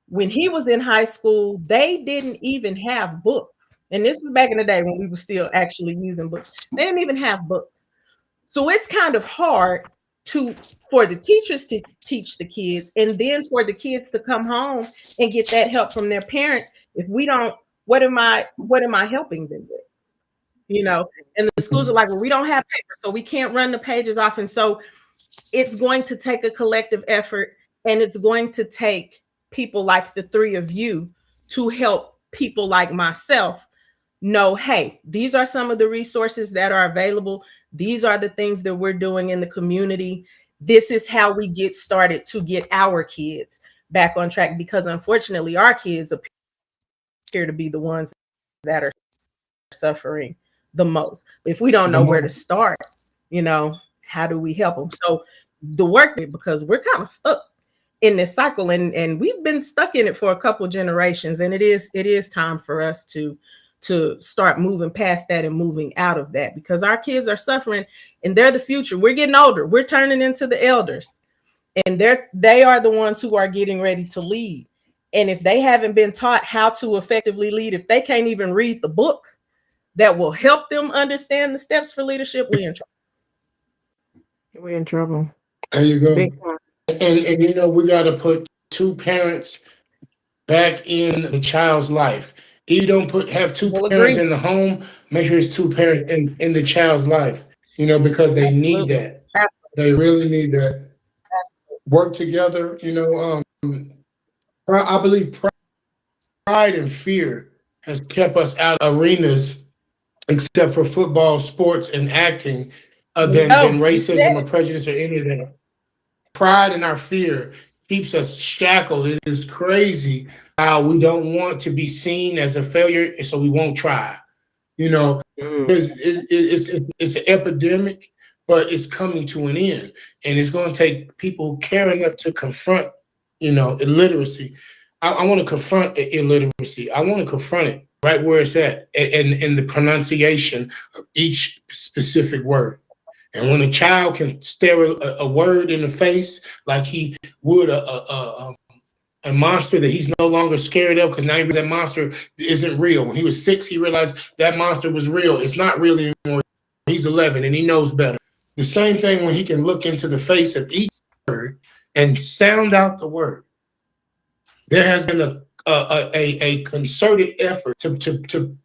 When he was in high school, they didn't even have books. And this is back in the day when we were still actually using books. They didn't even have books. So it's kind of hard to for the teachers to teach the kids and then for the kids to come home and get that help from their parents. If we don't, what am I helping them with? You know, and the schools are like, well, we don't have paper, so we can't run the pages off. And so it's going to take a collective effort, and it's going to take people like the three of you to help people like myself know, hey, these are some of the resources that are available. These are the things that we're doing in the community. This is how we get started to get our kids back on track, because unfortunately our kids appear to be the ones that are suffering the most. But if we don't know where to start, you know, how do we help them? So the work, because we're kind of stuck in this cycle, and we've been stuck in it for a couple generations, and it is time for us to start moving past that and moving out of that, because our kids are suffering and they're the future. We're getting older, we're turning into the elders, and they are the ones who are getting ready to lead. And if they haven't been taught how to effectively lead, if they can't even read the book that will help them understand the steps for leadership, we in trouble. We're in trouble. There you go. Big time. And you know, we got to put two parents back in the child's life. If you don't have two We'll parents agree. in the home, make sure it's two parents in the child's life, you know, because they need Absolutely. that. They really need that. Work together, you know. I believe pride and fear has kept us out of arenas, except for football, sports, and acting, than No, you said racism or it. prejudice or any of that. Pride and our fear keeps us shackled. It is crazy how we don't want to be seen as a failure, so we won't try. You know, Mm. it's an epidemic, but it's coming to an end, and it's going to take people caring enough to confront, you know, illiteracy. I want to confront illiteracy. I want to confront it right where it's at, in the pronunciation of each specific word. And when a child can stare a word in the face like he would a monster that he's no longer scared of, because now he realizes that monster isn't real. When he was 6, he realized that monster was real. It's not real anymore. He's 11 and he knows better. The same thing when he can look into the face of each word and sound out the word. There has been a concerted effort to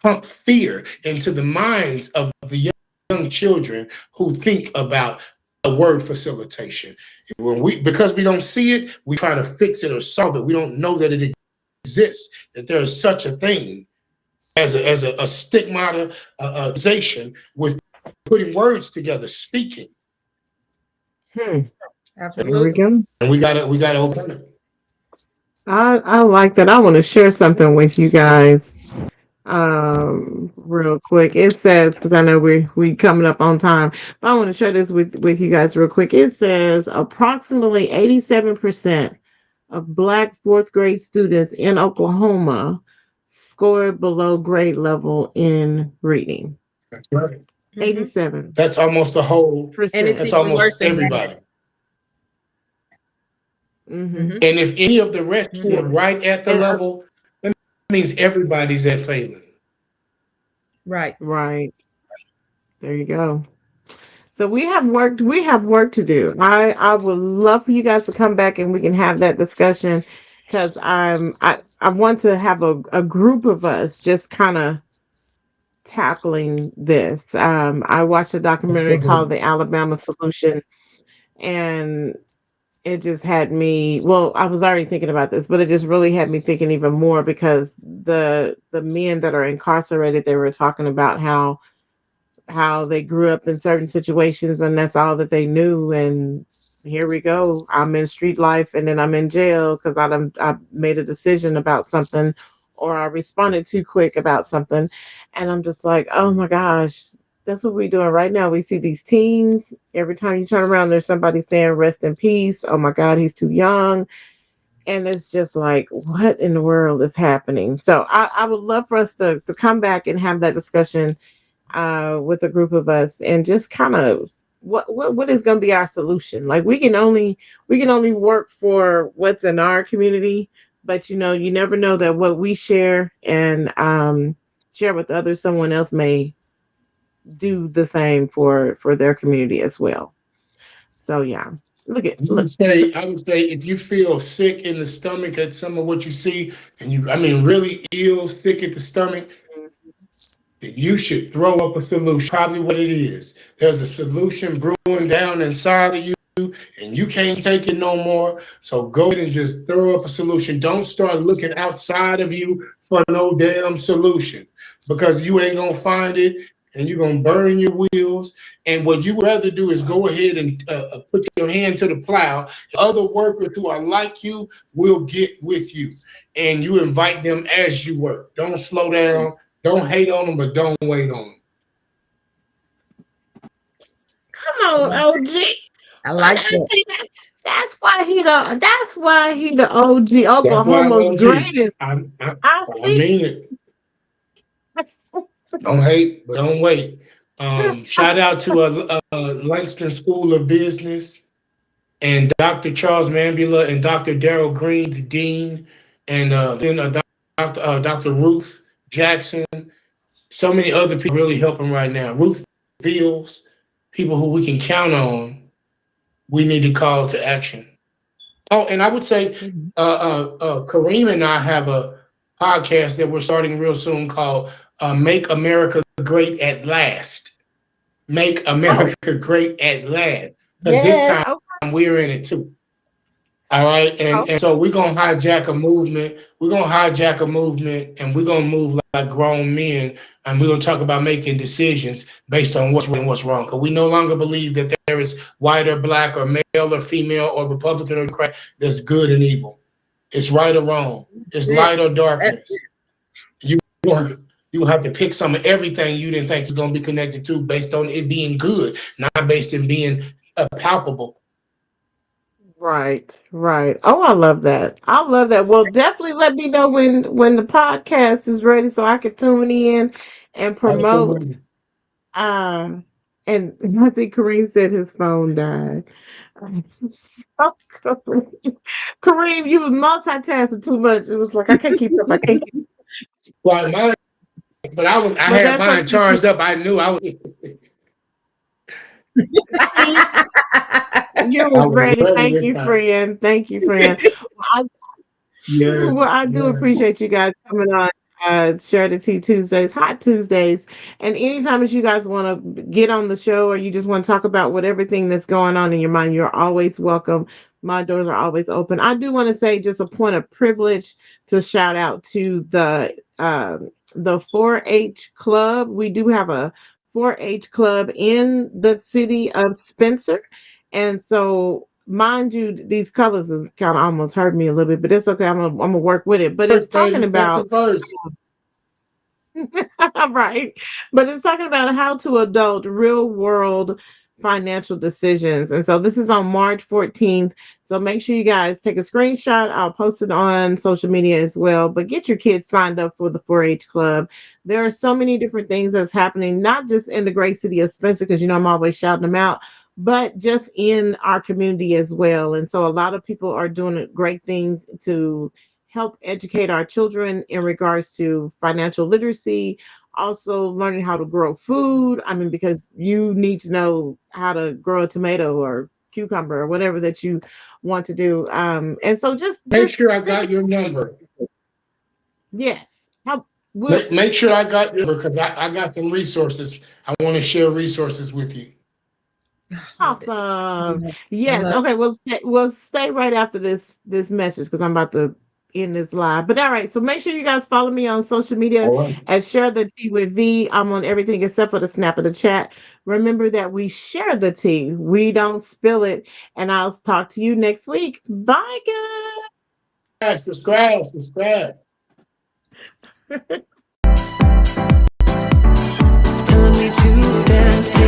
pump fear into the minds of the young children who think about a word facilitation. Because we don't see it, we try to fix it or solve it. We don't know that it exists, that there is such a thing as a stigmatization with putting words together, speaking. Hmm. There we Absolutely. go. And we gotta open it. I like that. I want to share something with you guys real quick. It says, because I know we coming up on time, but I want to share this with you guys real quick. It says approximately 87% of Black fourth grade students in Oklahoma scored below grade level in reading. That's right. 87%. That's almost the whole. And it's That's even worse almost than that. everybody. Mm-hmm. And if any of the rest Yeah. scored right at the And level, that means everybody's at failing. Right. right. There you go. So we have work to do. I would love for you guys to come back and we can have that discussion, because I want to have a group of us just kind of tackling this. I watched a documentary called The Alabama Solution, and it just had me, well, I was already thinking about this, but it just really had me thinking even more, because the men that are incarcerated, they were talking about how they grew up in certain situations and that's all that they knew. And here we go, I'm in street life and then I'm in jail because I made a decision about something, or I responded too quick about something. And I'm just like, oh my gosh, that's what we're doing right now. We see these teens, every time you turn around there's somebody saying rest in peace, oh my god, he's too young. And it's just like, what in the world is happening? So I would love for us to come back and have that discussion with a group of us, and just kind of what is going to be our solution. Like we can only work for what's in our community, But you never know that what we share and share with others, someone else may do the same for their community as well. So yeah, look. I would say if you feel sick in the stomach at some of what you see, and I mean, really ill, sick at the stomach, you should throw up a solution. Probably what it is. There's a solution brewing down inside of you, and you can't take it no more. So go ahead and just throw up a solution. Don't start looking outside of you for no damn solution because you ain't gonna find it, and you're gonna burn your wheels. And what you rather do is go ahead and put your hand to the plow. Other workers who are like you will get with you, and you invite them as you work. Don't slow down. Don't hate on them, but don't wait on them. Come on, OG. I I like that. see that. That's why he the OG, That's why I'm Oklahoma's OG. greatest. I I see. mean it. Don't hate, but don't wait. Shout out to Langston School of Business and Dr. Charles Mambula and Dr. Darrell Green, the dean, and then Dr. Ruth Jackson. So many other people really helping right now. Ruth Fields, people who we can count on. We need to call to action. Oh, and I would say Kareem and I have a podcast that we're starting real soon called Make America Great at Last. Make America Great at Last. Because this Yes. time we're in it too. All right. And so we're going to hijack a movement. We're going to hijack a movement and we're going to move like grown men. And we're going to talk about making decisions based on what's right and what's wrong. Because we no longer believe that there is white or black or male or female or Republican or Democrat. There's good and evil. It's right or wrong. It's light or darkness. You have to pick some of everything you didn't think was going to be connected to based on it being good, not based in being palpable. Right, right. Oh, I love that. I love that. Well, definitely let me know when the podcast is ready so I can tune in and promote. Absolutely. Um, and I think Kareem said his phone died. So, Kareem, you was multitasking too much. It was like I can't keep up. I can't keep. Well, mine, but I But had that's mine charged up. I knew I was. okay. You I was was ready. ready Thank this you, time. friend. Thank you, friend. Well, Yes. Well, I do Yes. appreciate you guys coming on Share the Tea Tuesdays, Hot Tuesdays. And anytime that you guys want to get on the show or you just want to talk about whatever thing that's going on in your mind, you're always welcome. My doors are always open. I do want to say just a point of privilege to shout out to the 4-H club. We do have a 4-H club in the city of Spencer. And so mind you, these colors is kind of almost hurt me a little bit, but it's okay. I'm gonna work with it. But it's First, talking baby, first about and first. right, but it's talking about how to adult real world financial decisions. And so this is on March 14th. So make sure you guys take a screenshot. I'll post it on social media as well. But get your kids signed up for the 4-H club. There are so many different things that's happening, not just in the great city of Spencer, because I'm always shouting them out, but just in our community as well. And so a lot of people are doing great things to help educate our children in regards to financial literacy, also learning how to grow food. I mean, because you need to know how to grow a tomato or cucumber or whatever that you want to do. And so Make just sure I take got your number. yes. How will Make sure I got your number because I got some resources. I want to share resources with you. Love it. awesome. Yeah, I Yes. love Okay. We'll stay right after this message because I'm about to end this live. But all right. So make sure you guys follow me on social media All right. and share the tea with V. I'm on everything except for the snap of the chat. Remember that we share the tea. We don't spill it. And I'll talk to you next week. Bye, Subscribe. guys. Telling me to dance, take